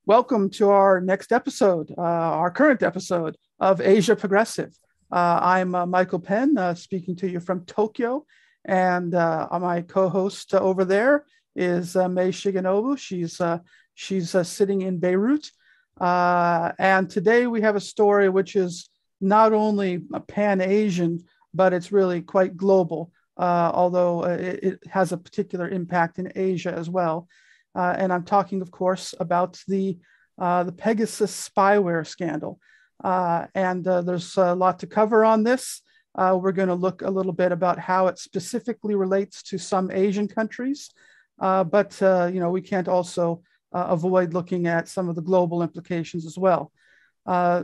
Welcome to our next episode, our current episode of Asia Progressive. I'm Michael Penn, speaking to you from Tokyo, and my co-host over there is Mei Shigenobu. She's sitting in Beirut, and today we have a story which is not only pan-Asian, but it's really quite global, although it has a particular impact in Asia as well. And I'm talking, of course, about the Pegasus spyware scandal. There's a lot to cover on this. We're going to look a little bit about how it specifically relates to some Asian countries, but we can't also avoid looking at some of the global implications as well.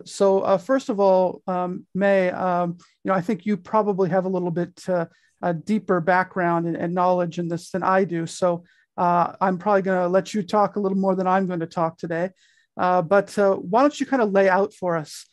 So first of all, May, I think you probably have a little bit a deeper background and knowledge in this than I do. So I'm probably going to let you talk a little more than I'm going to talk today. But why don't you kind of lay out for us,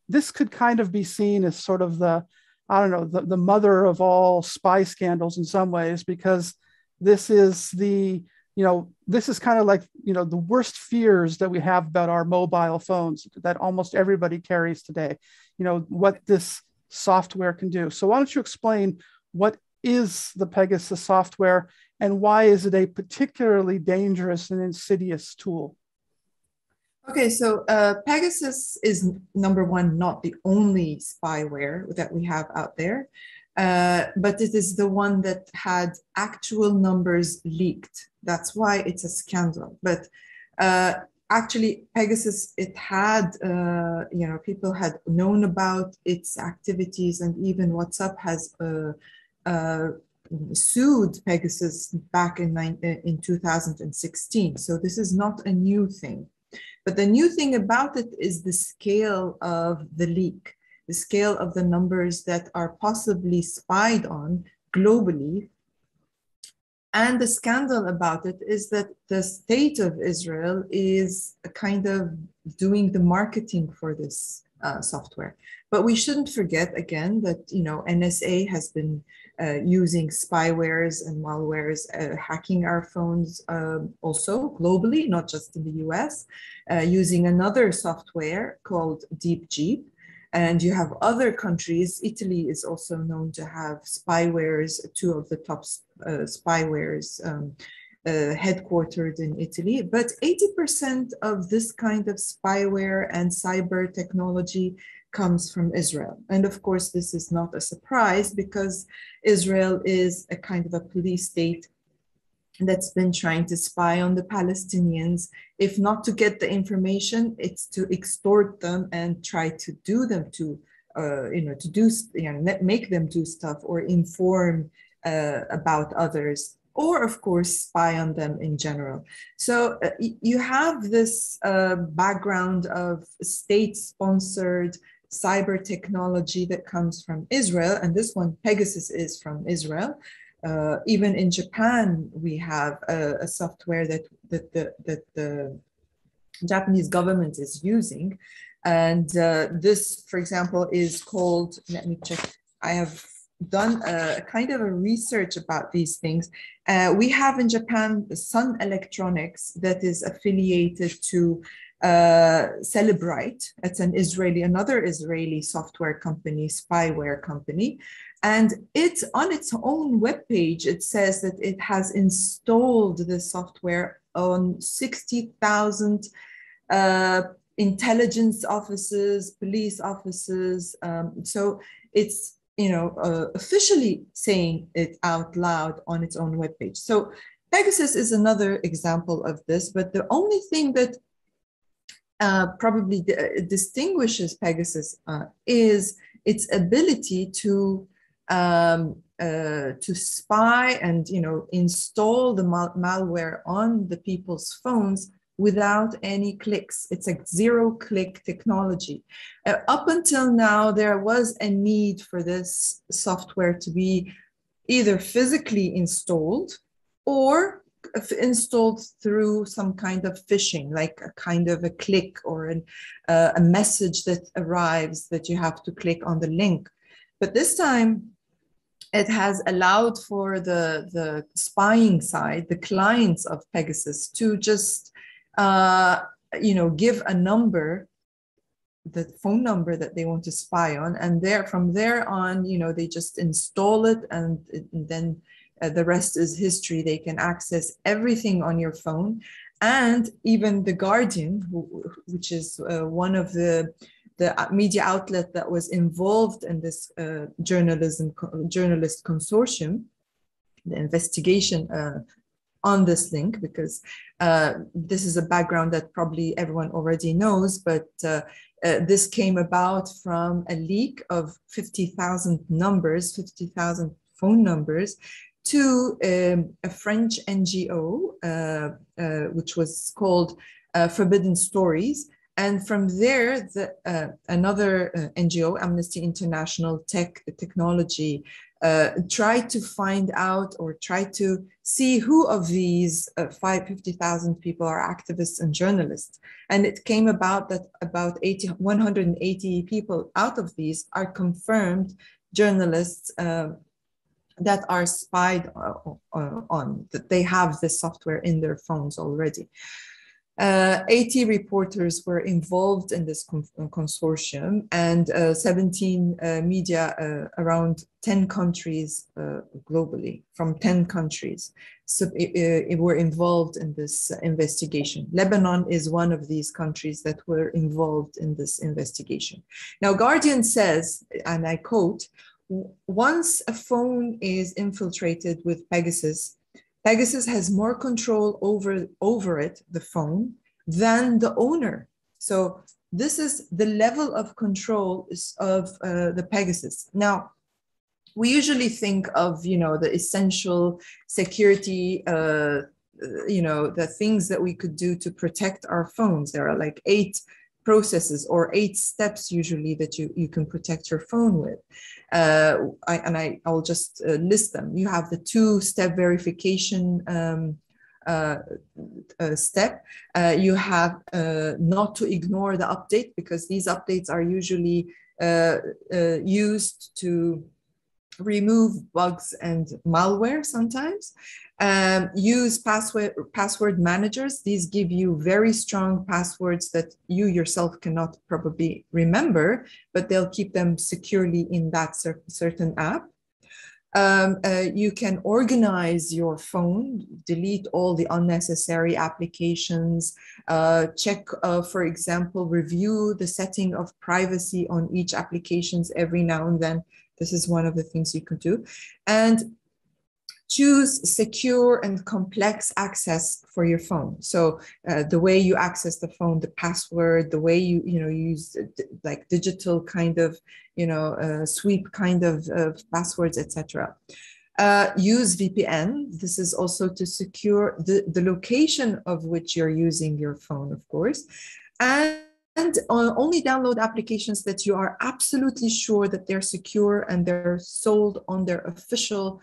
this could kind of be seen as sort of the mother of all spy scandals in some ways, because this is this is kind of like, the worst fears that we have about our mobile phones that almost everybody carries today, what this software can do. So why don't you explain what is the Pegasus software and why is it a particularly dangerous and insidious tool? Okay, so Pegasus is, number one, not the only spyware that we have out there, but it is the one that had actual numbers leaked. That's why it's a scandal. But actually, Pegasus, it had, people had known about its activities, and even WhatsApp has sued Pegasus back in 2016. So this is not a new thing. But the new thing about it is the scale of the leak, the scale of the numbers that are possibly spied on globally. And the scandal about it is that the state of Israel is kind of doing the marketing for this software. But we shouldn't forget, again, that NSA has been using spywares and malwares, hacking our phones also globally, not just in the US, using another software called DeepJeep. And you have other countries. Italy is also known to have spywares, two of the top spywares headquartered in Italy. But 80% of this kind of spyware and cyber technology comes from Israel. And of course, this is not a surprise because Israel is a kind of a police state that's been trying to spy on the Palestinians. If not to get the information, it's to extort them and try to do them make them do stuff or inform about others, or of course, spy on them in general. So you have this background of state-sponsored cyber technology that comes from Israel, and this one, Pegasus, is from Israel. Even in Japan, we have a software that the Japanese government is using, and this, for example, is called. Let me check. I have done a kind of a research about these things. We have in Japan Sun Electronics that is affiliated to Celebrite. It's another Israeli software company, spyware company. And it's on its own webpage, it says that it has installed the software on 60,000 intelligence offices, police offices. So it's officially saying it out loud on its own webpage. So Pegasus is another example of this, but the only thing that probably distinguishes Pegasus is its ability to spy and install the malware on the people's phones without any clicks. It's a zero-click technology. Up until now, there was a need for this software to be either physically installed or installed through some kind of phishing, like a kind of a click or a message that arrives that you have to click on the link. But this time, it has allowed for the spying side, the clients of Pegasus, to just give a number, the phone number that they want to spy on, and from there on, they just install it, and then the rest is history. They can access everything on your phone. And even The Guardian, which is one of the media outlet that was involved in this journalist consortium, the investigation on this link, because this is a background that probably everyone already knows, but this came about from a leak of 50,000 phone numbers to a French NGO, which was called Forbidden Stories. And from there, another NGO, Amnesty International Technology, tried to find out, or tried to see who of these 50,000 people are activists and journalists. And it came about that about 180 people out of these are confirmed journalists that are spied on, that they have this software in their phones already. 80 reporters were involved in this consortium, and 17 media around 10 countries globally, from 10 countries, were involved in this investigation. Lebanon is one of these countries that were involved in this investigation. Now, Guardian says, and I quote, "Once a phone is infiltrated with Pegasus, Pegasus has more control over it, the phone, than the owner." So this is the level of control of the Pegasus. Now, we usually think of, the essential security, the things that we could do to protect our phones. There are like 8 processes or 8 steps usually that you can protect your phone with. I'll just list them. You have the 2-step verification step. You have not to ignore the update, because these updates are usually used to remove bugs and malware sometimes. Use password managers. These give you very strong passwords that you yourself cannot probably remember, but they'll keep them securely in that certain app. You can organize your phone, delete all the unnecessary applications, check, for example, review the setting of privacy on each applications every now and then. This is one of the things you could do. And choose secure and complex access for your phone. So the way you access the phone, the password, the way you use like digital kind of sweep kind of passwords, etc. Use VPN. This is also to secure the location of which you're using your phone, of course. And only download applications that you are absolutely sure that they're secure and they're sold on their official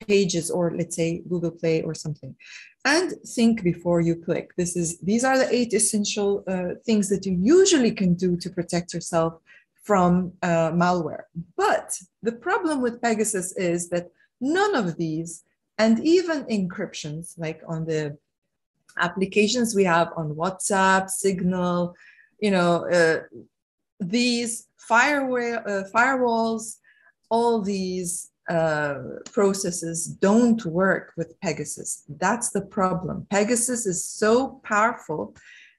pages, or let's say Google Play or something. And think before you click. These are the 8 essential things that you usually can do to protect yourself from malware. But the problem with Pegasus is that none of these, and even encryptions, like on the applications we have on WhatsApp, Signal, these firewalls, all these processes don't work with Pegasus. That's the problem. Pegasus is so powerful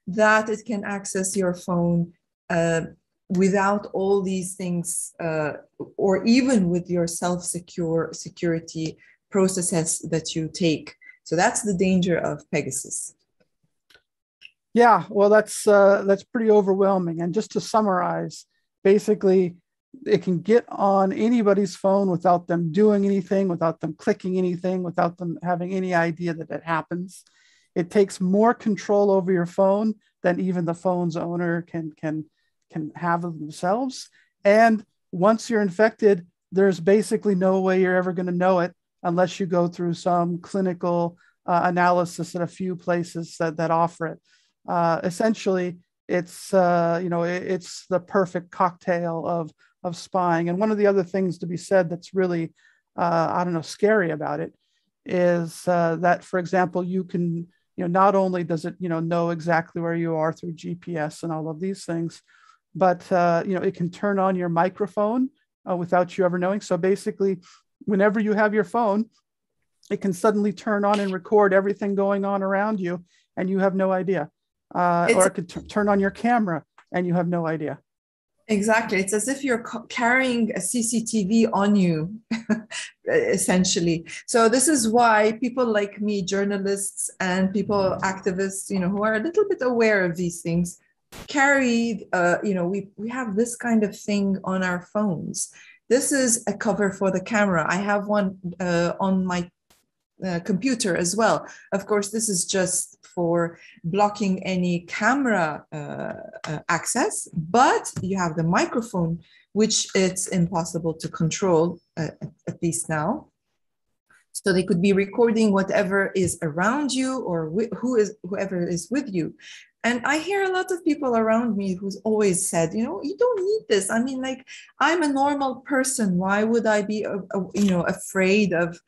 that it can access your phone without all these things, or even with your security processes that you take. So that's the danger of Pegasus. Yeah, well, that's pretty overwhelming. And just to summarize, basically, it can get on anybody's phone without them doing anything, without them clicking anything, without them having any idea that it happens. It takes more control over your phone than even the phone's owner can have of themselves. And once you're infected, there's basically no way you're ever going to know it unless you go through some clinical analysis at a few places that offer it. Essentially, it's it's the perfect cocktail of spying. And one of the other things to be said that's really scary about it is that, for example, you can not only does it, know exactly where you are through GPS and all of these things, but, it can turn on your microphone without you ever knowing. So basically, whenever you have your phone, it can suddenly turn on and record everything going on around you, and you have no idea. Or it could turn on your camera, and you have no idea. Exactly. It's as if you're carrying a CCTV on you, essentially. So this is why people like me, journalists and people, activists, who are a little bit aware of these things, carry, we have this kind of thing on our phones. This is a cover for the camera. I have one on my computer as well. Of course, this is just for blocking any camera access, but you have the microphone, which it's impossible to control, at least now. So they could be recording whatever is around you or whoever is with you. And I hear a lot of people around me who's always said, you don't need this. I mean, like, I'm a normal person. Why would I be, afraid of,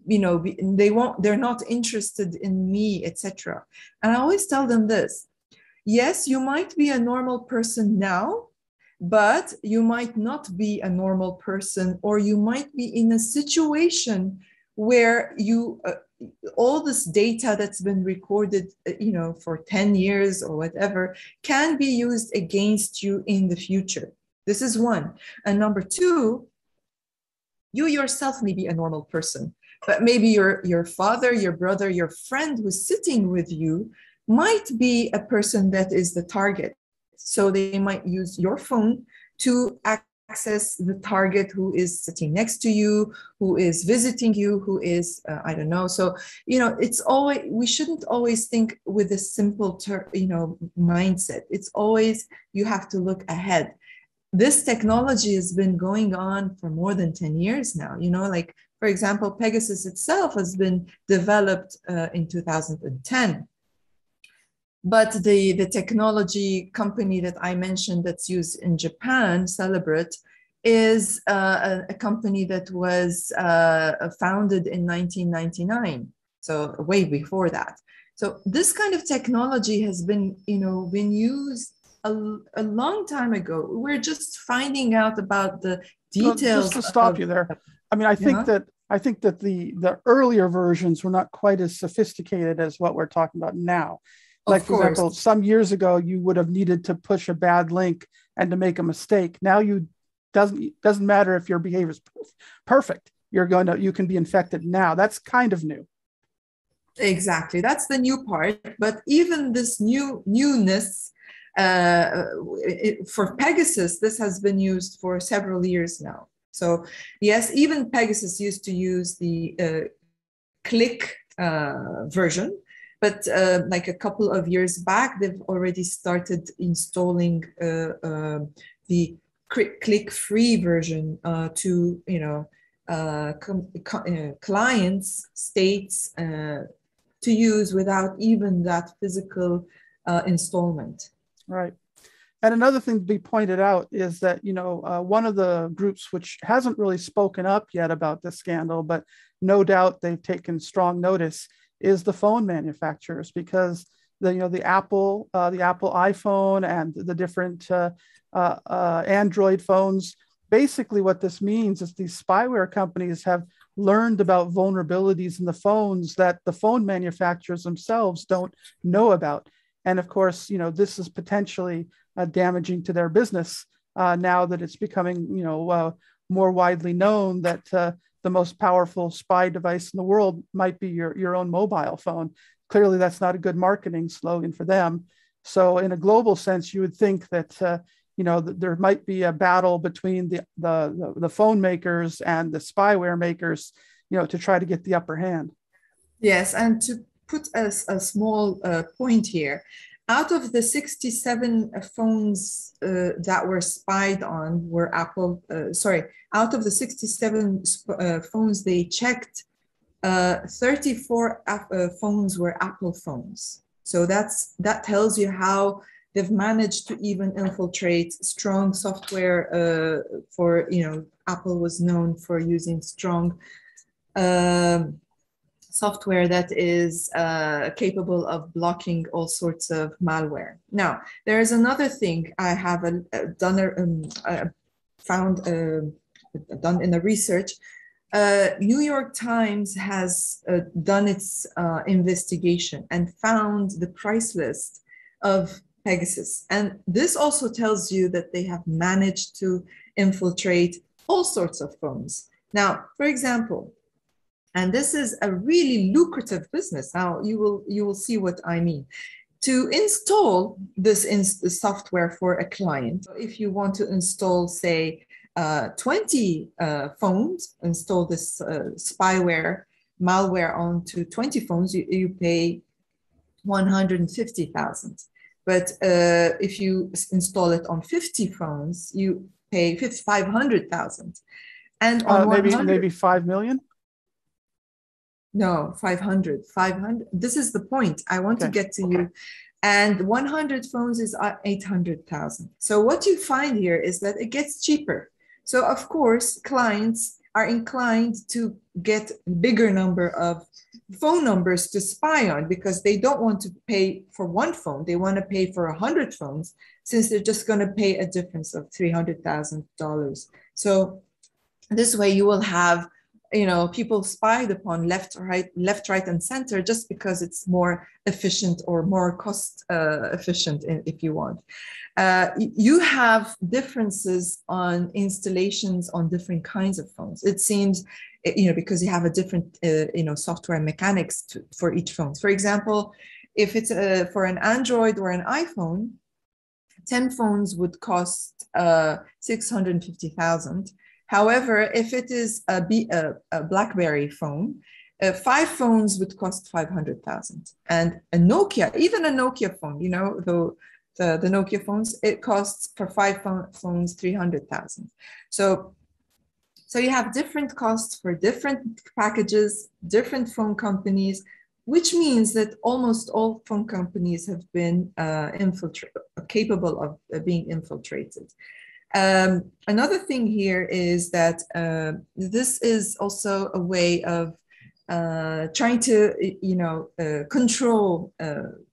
they're not interested in me, etc. And I always tell them this: yes, you might be a normal person now, but you might not be a normal person, or you might be in a situation where you all this data that's been recorded, for 10 years or whatever, can be used against you in the future. This is one. And number two, you yourself may be a normal person, but maybe your father, your brother, your friend who's sitting with you might be a person that is the target. So they might use your phone to access the target who is sitting next to you, who is visiting you, who is, I don't know. So, it's always, we shouldn't always think with a simple, mindset. It's always, you have to look ahead. This technology has been going on for more than 10 years now, like, for example, Pegasus itself has been developed in 2010. But the technology company that I mentioned that's used in Japan, Celebrit, is a company that was founded in 1999, so way before that. So this kind of technology has been, been used a long time ago. We're just finding out about the details. Well, just to stop you there, I mean, I think that the earlier versions were not quite as sophisticated as what we're talking about now. Like, for example, some years ago, you would have needed to push a bad link and to make a mistake. Now doesn't matter if your behavior is perfect. You can be infected now. That's kind of new. Exactly. That's the new part. But even this newness, for Pegasus, this has been used for several years now. So yes, even Pegasus used to use the click version. But like a couple of years back, they've already started installing the click-free version to clients, states to use without even that physical installment. Right. And another thing to be pointed out is that, one of the groups which hasn't really spoken up yet about this scandal, but no doubt they've taken strong notice, is the phone manufacturers, because the Apple iPhone and the different Android phones, basically what this means is these spyware companies have learned about vulnerabilities in the phones that the phone manufacturers themselves don't know about. And of course, this is potentially damaging to their business now that it's becoming, more widely known that the most powerful spy device in the world might be your own mobile phone. Clearly, that's not a good marketing slogan for them. So in a global sense, you would think that, there might be a battle between the phone makers and the spyware makers, to try to get the upper hand. Yes, and to put a small point here, out of the 67 phones that were spied on were out of the 67 phones they checked, 34 phones were Apple phones. So that tells you how they've managed to even infiltrate strong software for, Apple was known for using strong software that is capable of blocking all sorts of malware. Now, there is another thing I have found done in the research. New York Times has done its investigation and found the price list of Pegasus. And this also tells you that they have managed to infiltrate all sorts of phones. Now, for example, and this is a really lucrative business. Now you will see what I mean. To install this software for a client, if you want to install, say, 20 phones, install this spyware malware onto 20 phones, you pay 150,000. But if you install it on 50 phones, you pay 500,000. And on maybe 5 million. No, 500. This is the point I want to get to you. And 100 phones is 800,000. So what you find here is that it gets cheaper. So of course, clients are inclined to get a bigger number of phone numbers to spy on because they don't want to pay for one phone. They want to pay for 100 phones since they're just going to pay a difference of $300,000. So this way you will have people spied upon left, right, and center just because it's more efficient or more cost efficient, if you want. You have differences on installations on different kinds of phones. It seems, because you have a different, software mechanics for each phone. For example, if it's for an Android or an iPhone, 10 phones would cost 650,000. However, if it is a BlackBerry phone, 5 phones would cost 500,000. And a Nokia, even a Nokia phone, the Nokia phones, it costs for 5 phones 300,000. So you have different costs for different packages, different phone companies, which means that almost all phone companies have been capable of being infiltrated. Another thing here is that this is also a way of trying to, control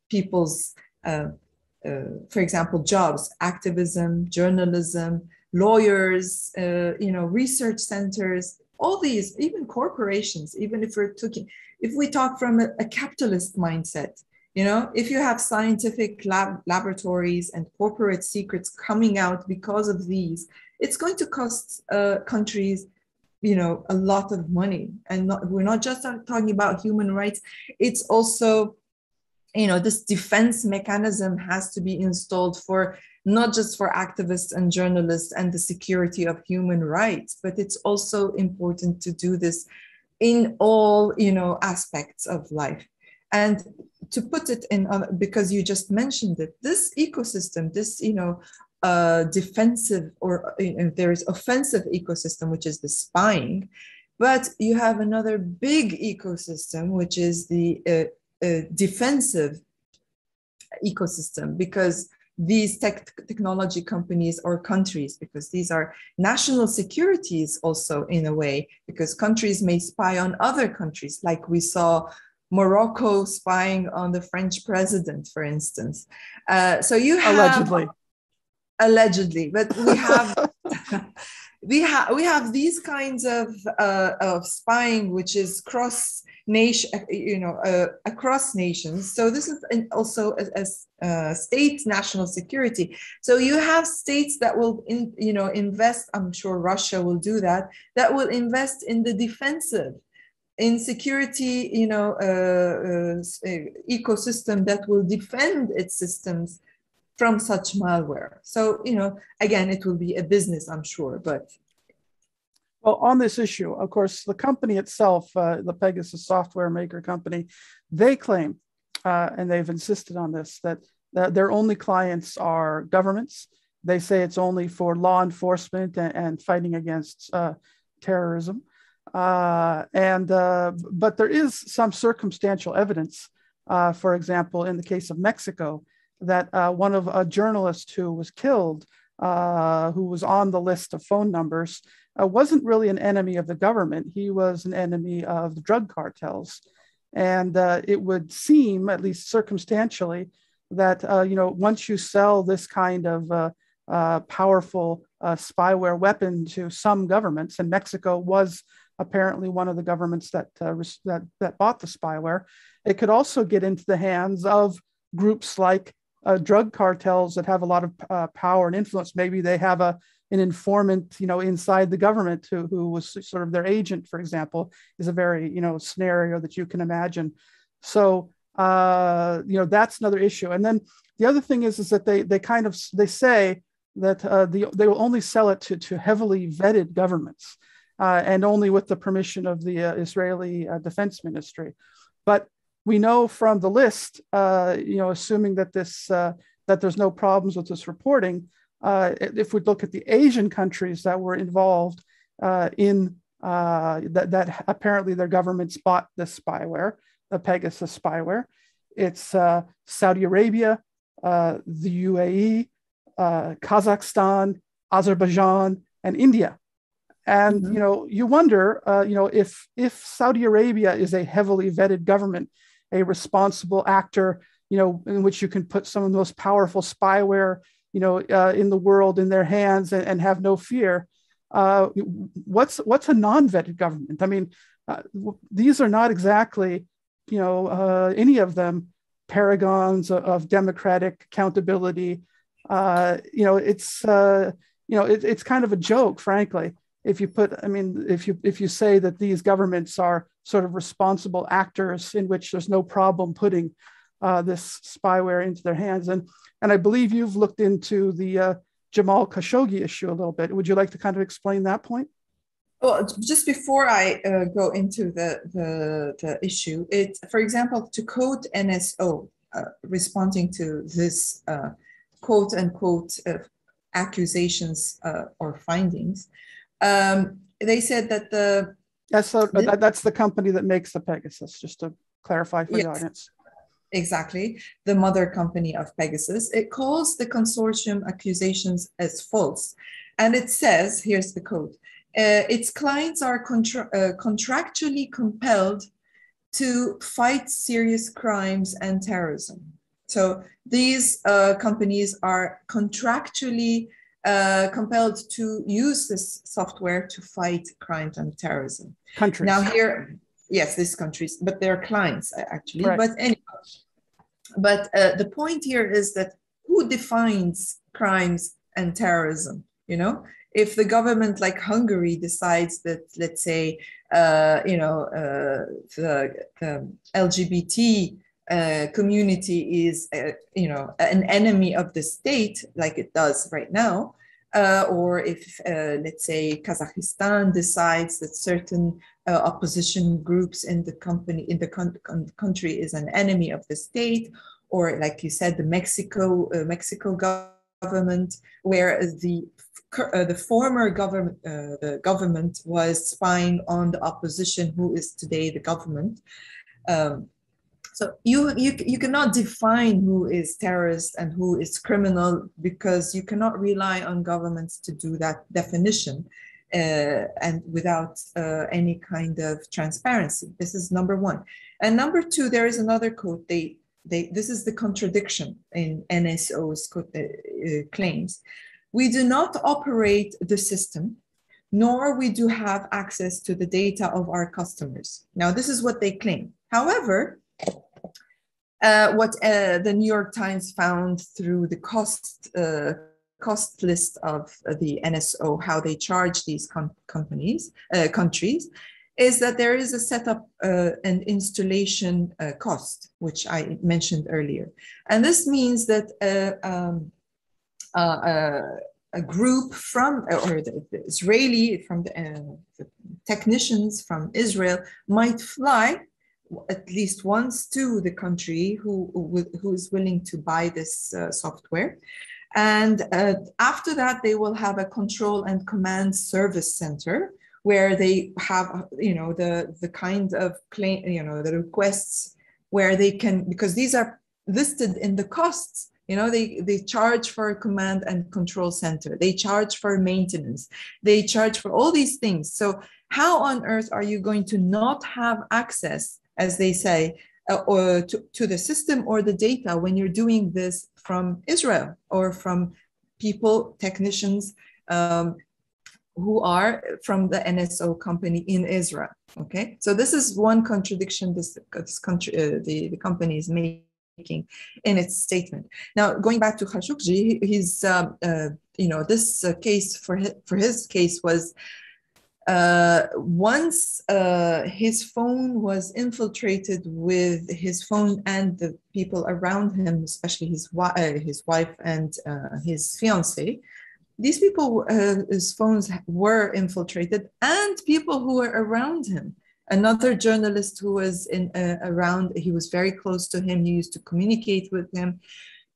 people's, for example, jobs, activism, journalism, lawyers, research centers, all these, even corporations, even if we talk from a capitalist mindset. If you have scientific laboratories and corporate secrets coming out because of these, it's going to cost countries, a lot of money. And we're not just talking about human rights. It's also, this defense mechanism has to be installed for not just for activists and journalists and the security of human rights, but it's also important to do this in all, aspects of life. And to put it in, because you just mentioned it, this ecosystem, this, defensive or there is offensive ecosystem, which is the spying, but you have another big ecosystem, which is the defensive ecosystem, because these technology companies or countries, because these are national securities also in a way, because countries may spy on other countries, like we saw Morocco spying on the French president, for instance. So you have allegedly, but we have we have these kinds of spying, which is cross nation, across nations. So this is also as state national security. So you have states that will invest. I'm sure Russia will do that. That will invest in the defensive, in security, ecosystem that will defend its systems from such malware. So, again, it will be a business, I'm sure, but. Well, on this issue, of course, the company itself, the Pegasus software maker company, they claim, and they've insisted on this, that their only clients are governments. They say it's only for law enforcement and fighting against terrorism. But there is some circumstantial evidence, for example, in the case of Mexico, that one of a journalist who was killed, who was on the list of phone numbers, wasn't really an enemy of the government. He was an enemy of the drug cartels. And it would seem, at least circumstantially, that once you sell this kind of powerful spyware weapon to some governments, and Mexico was apparently one of the governments that bought the spyware, it could also get into the hands of groups like drug cartels that have a lot of power and influence. Maybe they have an informant, inside the government who was sort of their agent, for example, is a very, scenario that you can imagine. So, that's another issue. And then the other thing is that they say that they will only sell it to heavily vetted governments and only with the permission of the Israeli Defense Ministry. But we know from the list, assuming that that there's no problems with this reporting, if we look at the Asian countries that were involved in that apparently their governments bought this spyware, the Pegasus spyware, it's Saudi Arabia, the UAE, Kazakhstan, Azerbaijan, and India. And you wonder, if Saudi Arabia is a heavily vetted government, a responsible actor, in which you can put some of the most powerful spyware, in the world in their hands and have no fear. What's a non-vetted government? I mean, these are not exactly, any of them paragons of democratic accountability. It's kind of a joke, frankly. If you say that these governments are sort of responsible actors in which there's no problem putting this spyware into their hands. And I believe you've looked into the Jamal Khashoggi issue a little bit. Would you like to kind of explain that point? Well, just before I go into the issue, for example, to quote NSO, responding to this quote unquote accusations or findings, they said that that's the company that makes the Pegasus, just to clarify for the audience. Exactly, the mother company of Pegasus. It calls the consortium accusations as false. And it says, here's the quote, its clients are contractually compelled to fight serious crimes and terrorism. So these companies are contractually compelled to use this software to fight crimes and terrorism. Countries. Now here, yes, these countries, but they're clients actually. Right. But anyway, the point here is that who defines crimes and terrorism? If the government like Hungary decides that, let's say, the LGBT community is, an enemy of the state, like it does right now, or if, let's say, Kazakhstan decides that certain opposition groups in the country is an enemy of the state, or like you said, the Mexico government, where the former government, the government was spying on the opposition, who is today the government. So you cannot define who is terrorist and who is criminal, because you cannot rely on governments to do that definition and without any kind of transparency. This is number one. And number two, there is another quote. This is the contradiction in NSO's claims. We do not operate the system, nor we do have access to the data of our customers. Now, this is what they claim. However, what the New York Times found through the cost list of the NSO, how they charge these countries, is that there is a setup and installation cost, which I mentioned earlier. And this means that a group from, or the Israeli, from the technicians from Israel might fly at least once to the country who is willing to buy this software. And after that, they will have a control and command service center where they have, the kind of claim, the requests where they can, because these are listed in the costs. They charge for a command and control center. They charge for maintenance. They charge for all these things. So how on earth are you going to not have access as they say, or to the system or the data when you're doing this from Israel or from people, technicians who are from the NSO company in Israel. Okay, so this is one contradiction this country, the company is making in its statement. Now, going back to Khashoggi, he's this case for his case was once his phone was infiltrated with his phone and the people around him, especially his wife and his fiance. These people, his phones were infiltrated, and people who were around him. Another journalist who was around, he was very close to him. He used to communicate with him.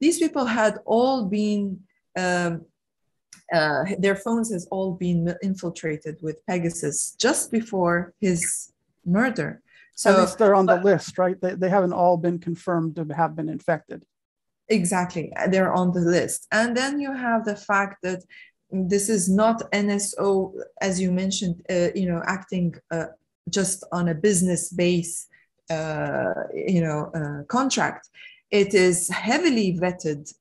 These people had all been, their phones has all been infiltrated with Pegasus just before his murder. So at least they're on the list, right? They haven't all been confirmed to have been infected. Exactly, they're on the list. And then you have the fact that this is not NSO, as you mentioned, acting just on a business base, contract. It is heavily vetted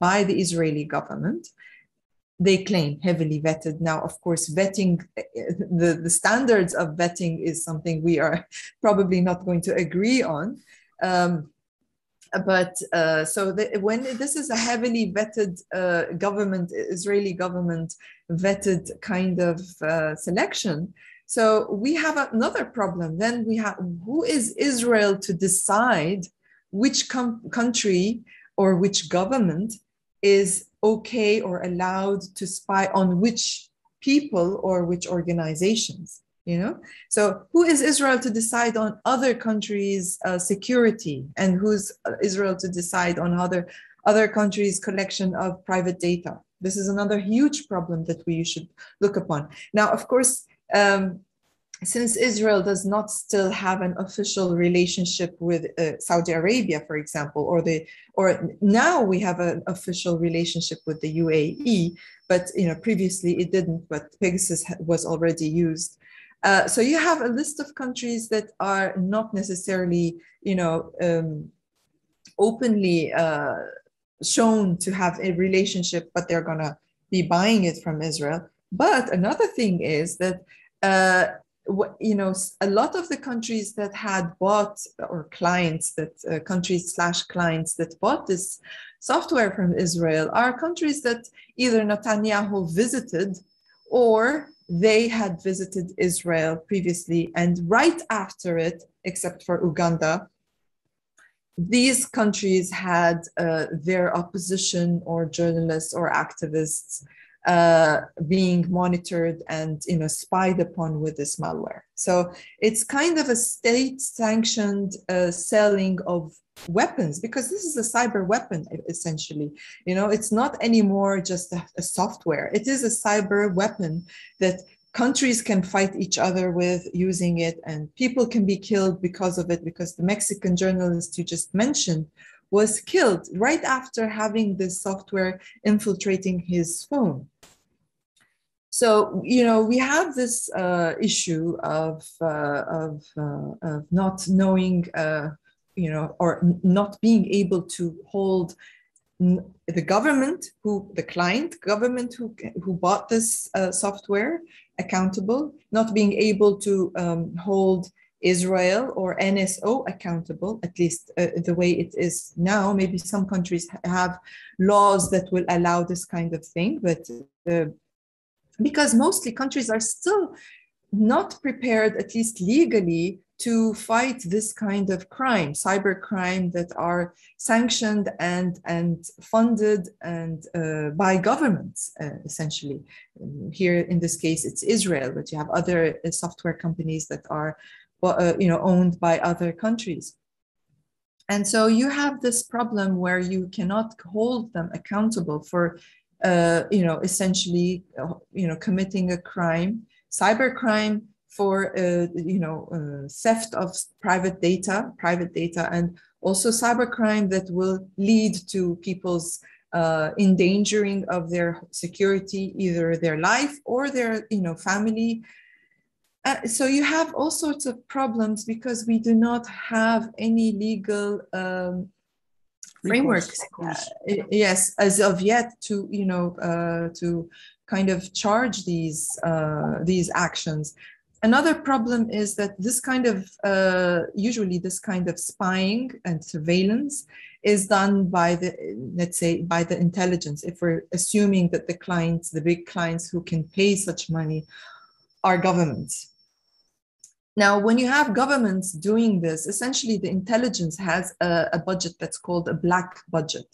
by the Israeli government. They claim heavily vetted. Now, of course, vetting, the standards of vetting is something we are probably not going to agree on. When this is a heavily vetted Israeli government vetted kind of selection, so we have another problem. Then we have, who is Israel to decide which country or which government is okay or allowed to spy on which people or which organizations? So who is Israel to decide on other countries' security, and who's Israel to decide on other countries' collection of private data? This is another huge problem that we should look upon. Now, of course, since Israel does not still have an official relationship with Saudi Arabia, for example, or now we have an official relationship with the UAE, but previously it didn't. But Pegasus was already used. So you have a list of countries that are not necessarily, openly shown to have a relationship, but they're going to be buying it from Israel. But another thing is that, a lot of the countries that had bought, or clients that, countries/clients that bought this software from Israel are countries that either Netanyahu visited or they had visited Israel previously, and right after it, except for Uganda, these countries had their opposition or journalists or activists being monitored and spied upon with this malware. So it's kind of a state-sanctioned selling of weapons, because this is a cyber weapon essentially. It's not anymore just a software. It is a cyber weapon that countries can fight each other with using it, and people can be killed because of it, because the Mexican journalist you just mentioned was killed right after having this software infiltrating his phone. So, we have this issue of not knowing, or not being able to hold the government, the client government who bought this software accountable, not being able to hold Israel or NSO accountable, at least the way it is now. Maybe some countries have laws that will allow this kind of thing, but because mostly countries are still not prepared, at least legally, to fight this kind of crime, cyber crime, that are sanctioned and funded and by governments, essentially. Here in this case, it's Israel, but you have other software companies that are owned by other countries. And so you have this problem where you cannot hold them accountable for essentially committing a crime, cyber crime, for theft of private data, and also cybercrime that will lead to people's endangering of their security, either their life or their family. So you have all sorts of problems because we do not have any legal frameworks, yes, as of yet, to to kind of charge these actions. Another problem is that this kind of usually this kind of spying and surveillance is done by the, let's say, by the intelligence. If we're assuming that the clients, the big clients who can pay such money, are governments. Now, when you have governments doing this, essentially the intelligence has a budget that's called a black budget.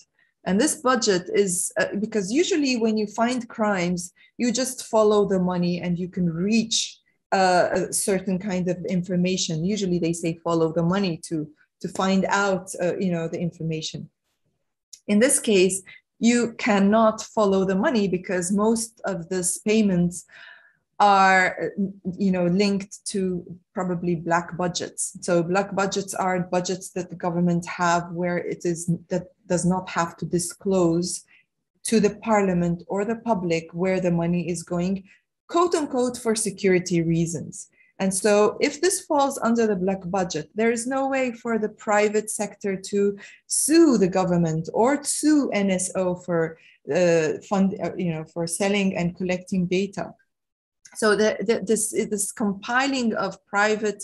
And this budget is because usually when you find crimes, you just follow the money and you can reach a certain kind of information. Usually they say follow the money to find out the information. In this case, you cannot follow the money because most of these payments are linked to probably black budgets. So black budgets are budgets that the government have where it is that does not have to disclose to the parliament or the public where the money is going, quote unquote, for security reasons. And so if this falls under the black budget, there is no way for the private sector to sue the government or sue NSO for for selling and collecting data. So this compiling of private,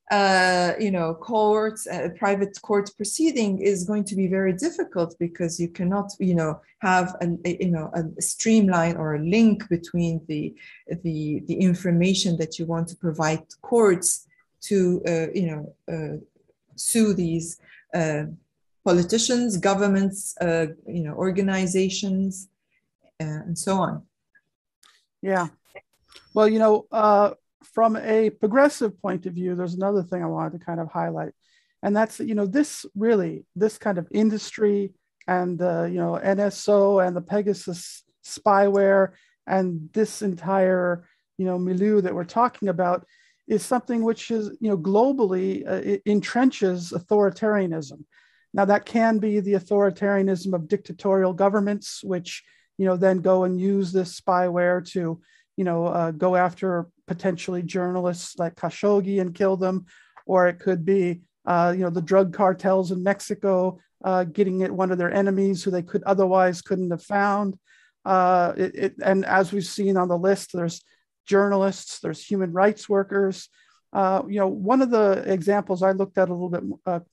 courts, private court proceeding is going to be very difficult because you cannot, have a streamline or a link between the information that you want to provide courts to, sue these politicians, governments, organizations, and so on. Yeah. Well, from a progressive point of view, there's another thing I wanted to kind of highlight. And that's, this kind of industry and, NSO and the Pegasus spyware and this entire, milieu that we're talking about is something which is, globally it entrenches authoritarianism. Now, that can be the authoritarianism of dictatorial governments, which, then go and use this spyware to, go after potentially journalists like Khashoggi and kill them, or it could be, the drug cartels in Mexico getting at one of their enemies who they couldn't have found. And as we've seen on the list, there's journalists, there's human rights workers. One of the examples I looked at a little bit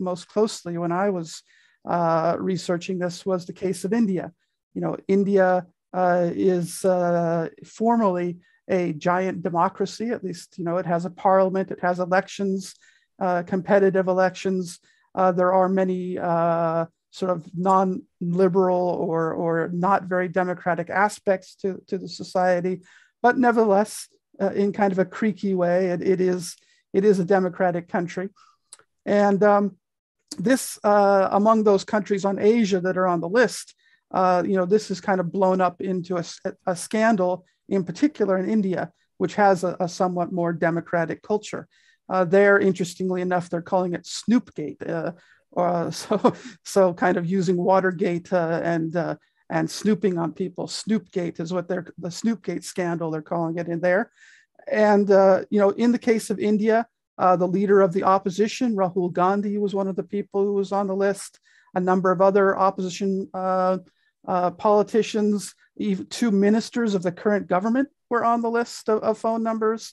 most closely when I was researching this was the case of India. India is formally a giant democracy. At least, it has a parliament, it has elections, competitive elections. There are many sort of non-liberal or not very democratic aspects to the society, but nevertheless, in kind of a creaky way, it is a democratic country. And this, among those countries on Asia that are on the list, this is kind of blown up into a scandal, in particular in India, which has a somewhat more democratic culture. There, interestingly enough, they're calling it Snoopgate. So kind of using Watergate and snooping on people. Snoopgate is what the Snoopgate scandal they're calling it in there. And in the case of India, the leader of the opposition, Rahul Gandhi, was one of the people who was on the list. A number of other opposition politicians, even 2 ministers of the current government were on the list of phone numbers.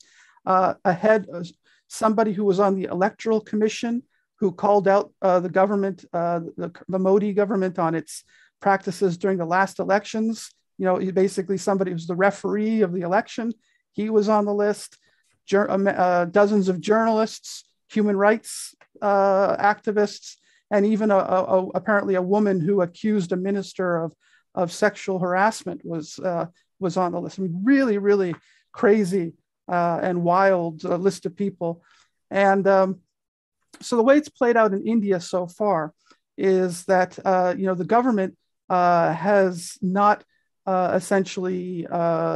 Somebody who was on the Electoral Commission who called out the government, the Modi government, on its practices during the last elections. Basically somebody who's the referee of the election. He was on the list. Dozens of journalists, human rights activists, and even apparently a woman who accused a minister of sexual harassment was on the list. I mean, really, really crazy and wild list of people. And so the way it's played out in India so far is that the government has not essentially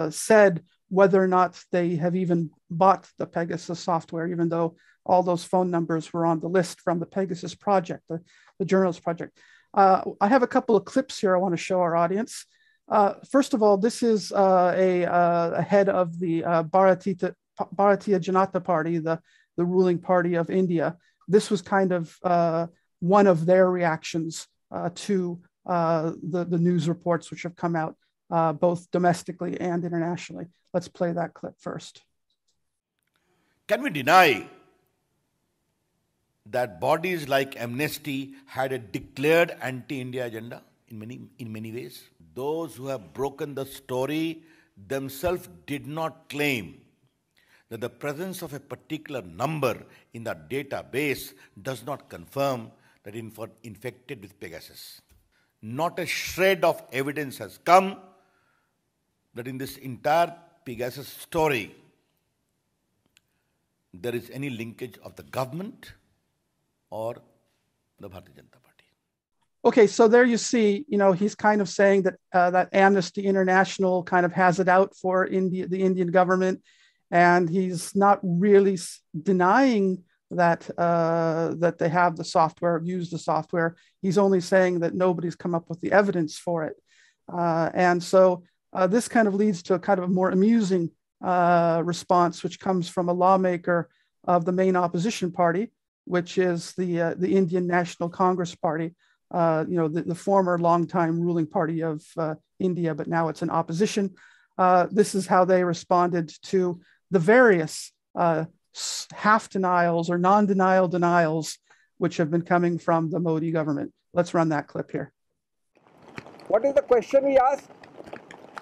said whether or not they have even bought the Pegasus software, even though all those phone numbers were on the list from the Pegasus project, the journalist project. I have a couple of clips here I want to show our audience. First of all, this is a head of the Bharatiya Janata Party, the ruling party of India, this was kind of one of their reactions to the news reports which have come out both domestically and internationally. Let's play that clip first. Can we deny that bodies like Amnesty had a declared anti-India agenda in many ways? Those who have broken the story themselves did not claim that the presence of a particular number in the database does not confirm that infected with Pegasus. Not a shred of evidence has come that in this entire Pegasus story there is any linkage of the government or the Bharatiya Janata Party. Okay, so there you see, he's kind of saying that that Amnesty International kind of has it out for India, the Indian government, and he's not really denying that that they have the software, used the software. He's only saying that nobody's come up with the evidence for it, and so this kind of leads to a kind of a more amusing response, which comes from a lawmaker of the main opposition party, which is the Indian National Congress Party, the former longtime ruling party of India, but now it's in opposition. This is how they responded to the various half denials or non-denial denials which have been coming from the Modi government. Let's run that clip here. What is the question we asked?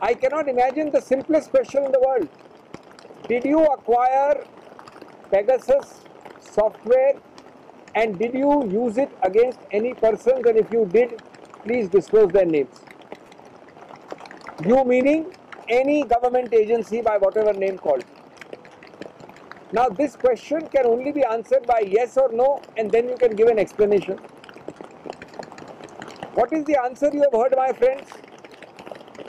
I cannot imagine the simplest question in the world. Did you acquire Pegasus software and did you use it against any persons, and if you did, please disclose their names? You meaning any government agency by whatever name called. Now this question can only be answered by yes or no, and then you can give an explanation. What is the answer you have heard, my friends?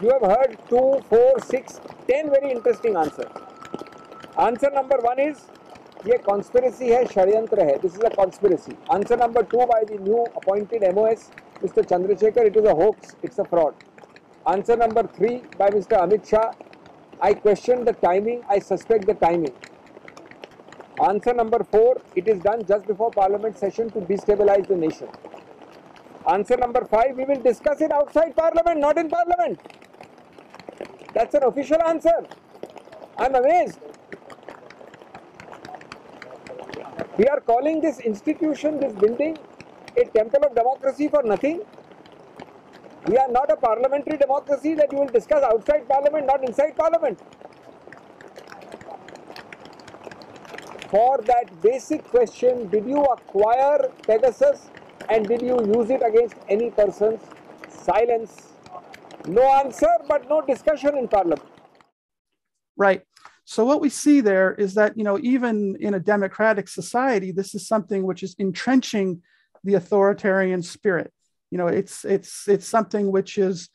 You have heard 2, 4, 6, 10 very interesting answers. Answer number 1 is, ये conspiracy है, षड्यंत्र है. This is a conspiracy. Answer number 2 by the new appointed MOS, Mr. Chandrasekhar, it is a hoax, it's a fraud. Answer number 3 by Mr. Amit Shah, I question the timing, I suspect the timing. Answer number 4, it is done just before Parliament session to destabilize the nation. Answer number 5, we will discuss it outside Parliament, not in Parliament. That's an official answer. I'm amazed. We are calling this institution, this building, a temple of democracy for nothing. We are not a parliamentary democracy that you will discuss outside Parliament, not inside Parliament. For that basic question, did you acquire Pegasus and did you use it against any persons? Silence. No answer, but no discussion in Parliament. Right. So what we see there is that, even in a democratic society, this is something which is entrenching the authoritarian spirit. It's something which is,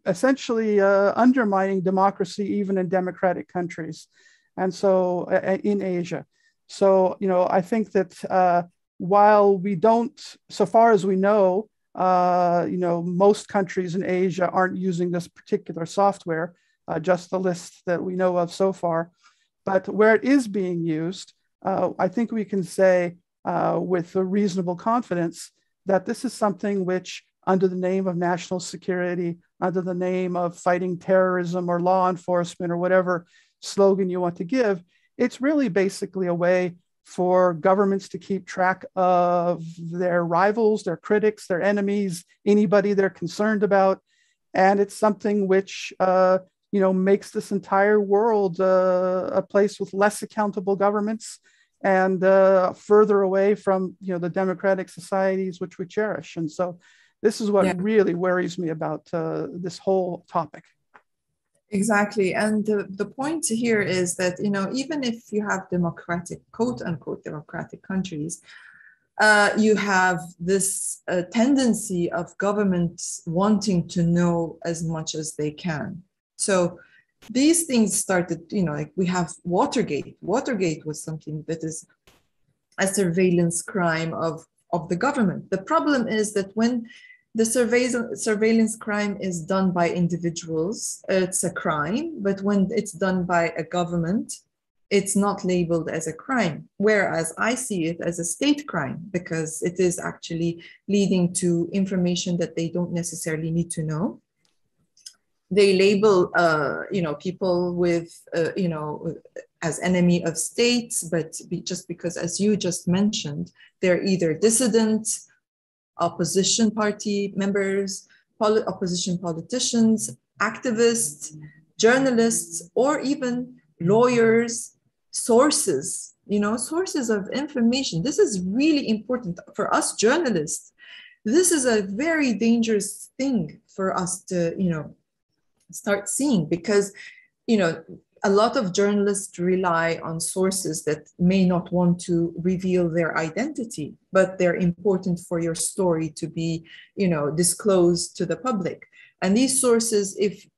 essentially undermining democracy even in democratic countries. And so in Asia. So, I think that while we don't, so far as we know, most countries in Asia aren't using this particular software, just the list that we know of so far. But where it is being used, I think we can say with a reasonable confidence that this is something which, under the name of national security, under the name of fighting terrorism or law enforcement or whatever slogan you want to give, it's really basically a way for governments to keep track of their rivals, their critics, their enemies, anybody they're concerned about. And it's something which makes this entire world a place with less accountable governments and further away from the democratic societies which we cherish. And so this is what really worries me about this whole topic. Exactly. And the point here is that, even if you have democratic, quote unquote, democratic countries, you have this tendency of governments wanting to know as much as they can. So these things started, like we have Watergate. Watergate was something that is a surveillance crime of the government. The problem is that when The surveillance crime is done by individuals. It's a crime, but when it's done by a government, it's not labeled as a crime. Whereas I see it as a state crime because it is actually leading to information that they don't necessarily need to know. They label, people with, as enemy of states, but just because, as you just mentioned, they're either dissidents, opposition party members, opposition politicians, activists, journalists, or even lawyers, sources, sources of information. This is really important for us journalists. This is a very dangerous thing for us to, start seeing, because, a lot of journalists rely on sources that may not want to reveal their identity, but they're important for your story to be, disclosed to the public. And these sources, if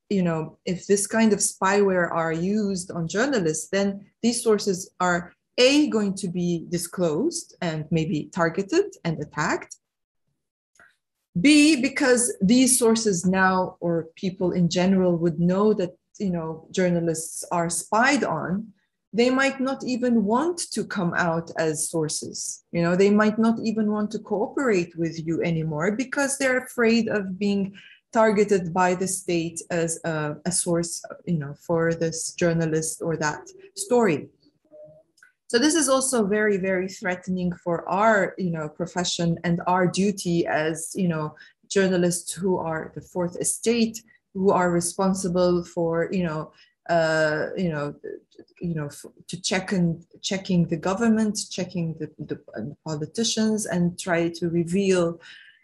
this kind of spyware are used on journalists, then these sources are going to be disclosed and maybe targeted and attacked. B, because these sources now, or people in general, would know that journalists are spied on, they might not even want to come out as sources. They might not even want to cooperate with you anymore because they're afraid of being targeted by the state as a source, for this journalist or that story. So this is also very, very threatening for our, profession and our duty as, journalists who are the fourth estate, who are responsible for, checking the government, checking the politicians, and try to reveal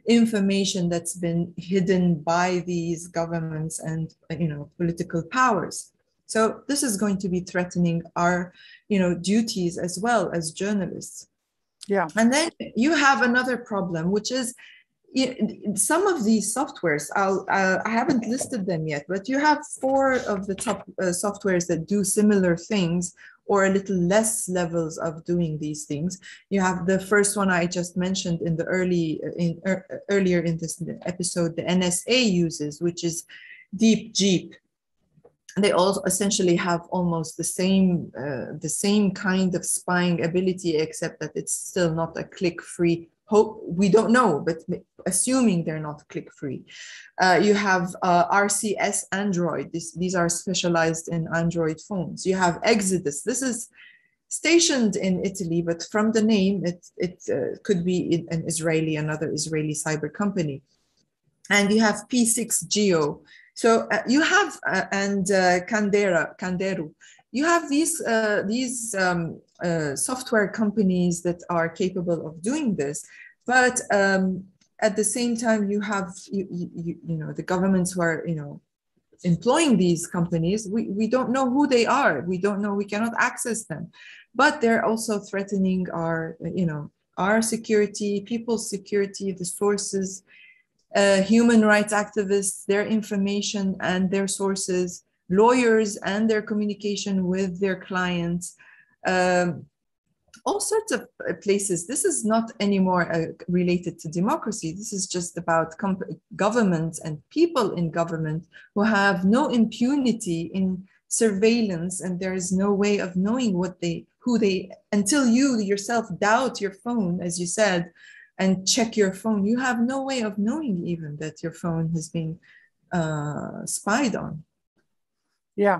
information that's been hidden by these governments and, political powers. So this is going to be threatening our, duties as well as journalists. Yeah. And then you have another problem, which is some of these softwares. I haven't listed them yet, but you have 4 of the top softwares that do similar things, or a little less levels of doing these things. You have the first one I just mentioned in the earlier in this episode, the NSA uses, which is Deep Jeep. They all essentially have almost the same kind of spying ability, except that it's still not a click-free. We don't know, but assuming they're not click-free. You have RCS Android. These are specialized in Android phones. You have Exodus. This is stationed in Italy, but from the name, it could be another Israeli cyber company. And you have P6 Geo. So you have Kanderu. You have these software companies that are capable of doing this, but at the same time, you have the governments who are employing these companies. We don't know who they are. We don't know. We cannot access them, but they're also threatening our our security, people's security, the sources. Human rights activists, their information and their sources, lawyers and their communication with their clients, all sorts of places. This is not anymore related to democracy. This is just about governments and people in government who have no impunity in surveillance, and there is no way of knowing until you yourself doubt your phone, as you said, and check your phone. You have no way of knowing even that your phone has been spied on. Yeah.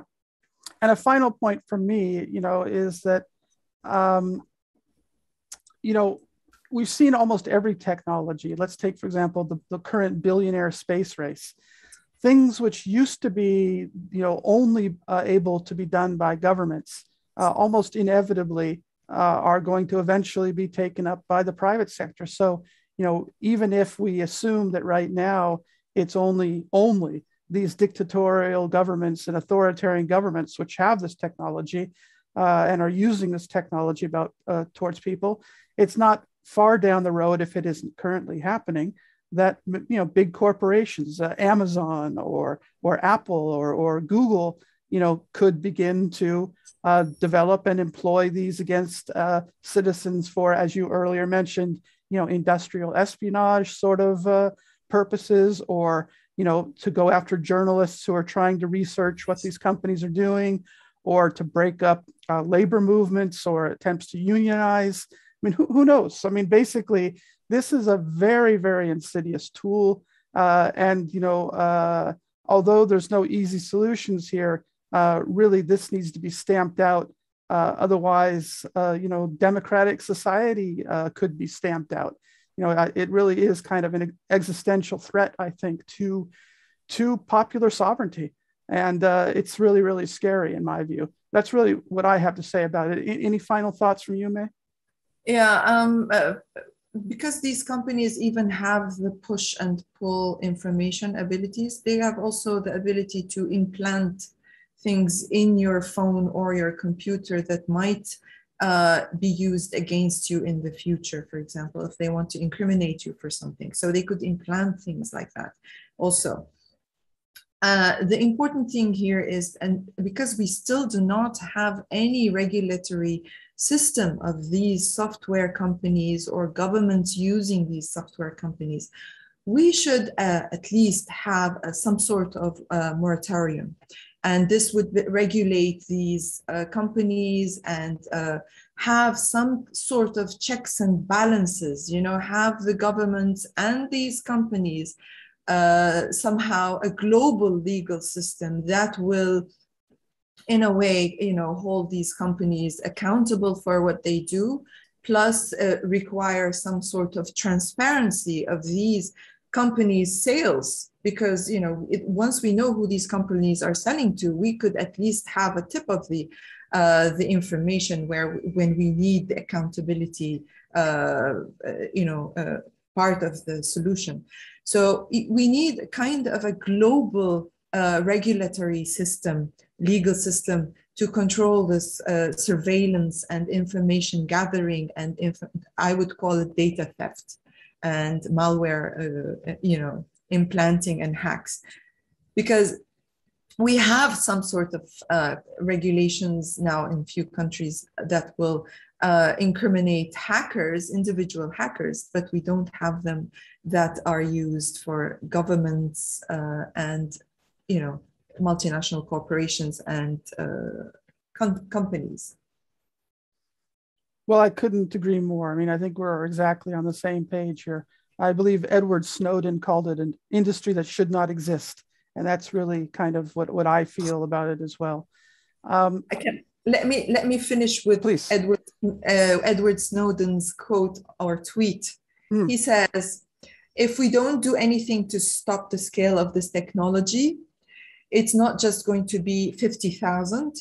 And a final point from me, is that, we've seen almost every technology. Let's take, for example, the current billionaire space race. Things which used to be, only able to be done by governments, almost inevitably are going to eventually be taken up by the private sector. So, even if we assume that right now it's only these dictatorial governments and authoritarian governments which have this technology and are using this technology towards people, it's not far down the road, if it isn't currently happening, that big corporations, Amazon or Apple or Google, could begin to develop and employ these against citizens for, as you earlier mentioned, industrial espionage sort of purposes, or to go after journalists who are trying to research what these companies are doing, or to break up labor movements or attempts to unionize. I mean, who knows? I mean, basically, this is a very, very insidious tool. Although there's no easy solutions here, really, this needs to be stamped out. Otherwise, democratic society could be stamped out. It really is kind of an existential threat, I think, to popular sovereignty. And it's really, really scary in my view. That's really what I have to say about it. Any final thoughts from you, May? Yeah, because these companies even have the push and pull information abilities, they have also the ability to implant things in your phone or your computer that might be used against you in the future, for example, if they want to incriminate you for something. So they could implant things like that also. The important thing here is, and because we still do not have any regulatory system of these software companies or governments using these software companies, we should at least have some sort of moratorium. And this would regulate these companies and have some sort of checks and balances, have the governments and these companies somehow a global legal system that will, in a way, hold these companies accountable for what they do, plus require some sort of transparency of these companies' sales. Because once we know who these companies are selling to, we could at least have a tip of the information when we need the accountability, part of the solution. So we need kind of a global regulatory system, legal system, to control this surveillance and information gathering, and I would call it data theft and malware, implanting and hacks. Because we have some sort of regulations now in few countries that will incriminate hackers, individual hackers, but we don't have them that are used for governments and multinational corporations and companies. Well, I couldn't agree more. I mean, I think we're exactly on the same page here. I believe Edward Snowden called it an industry that should not exist. And that's really kind of what I feel about it as well. Let me finish with Please. Edward Snowden's quote or tweet. He says, if we don't do anything to stop the scale of this technology, it's not just going to be 50,000,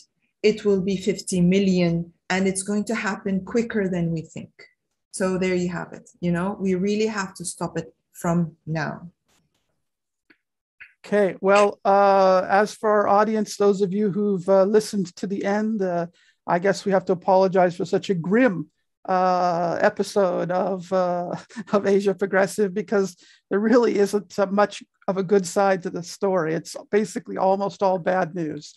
it will be 50 million, and it's going to happen quicker than we think. So there you have it. We really have to stop it from now. Okay, well, as for our audience, those of you who've listened to the end, I guess we have to apologize for such a grim episode of Asia Progressive, because there really isn't much of a good side to the story. It's basically almost all bad news.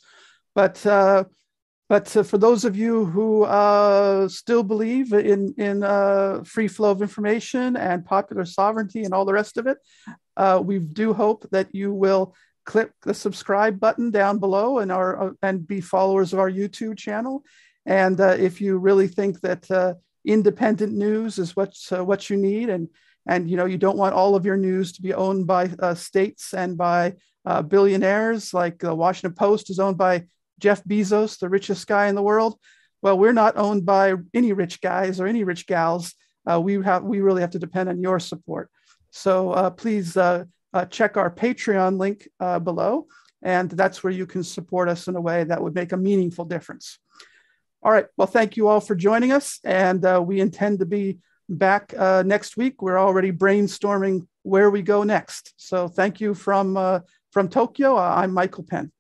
But for those of you who still believe in free flow of information and popular sovereignty and all the rest of it, we do hope that you will click the subscribe button down below and be followers of our YouTube channel. And if you really think that independent news is what you need, and you don't want all of your news to be owned by states and by billionaires, like the Washington Post is owned by Jeff Bezos, the richest guy in the world. Well, we're not owned by any rich guys or any rich gals. We really have to depend on your support. So please check our Patreon link below, and that's where you can support us in a way that would make a meaningful difference. All right. Well, thank you all for joining us, and we intend to be back next week. We're already brainstorming where we go next. So thank you from Tokyo. I'm Michael Penn.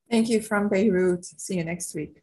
Thank you from Beirut. See you next week.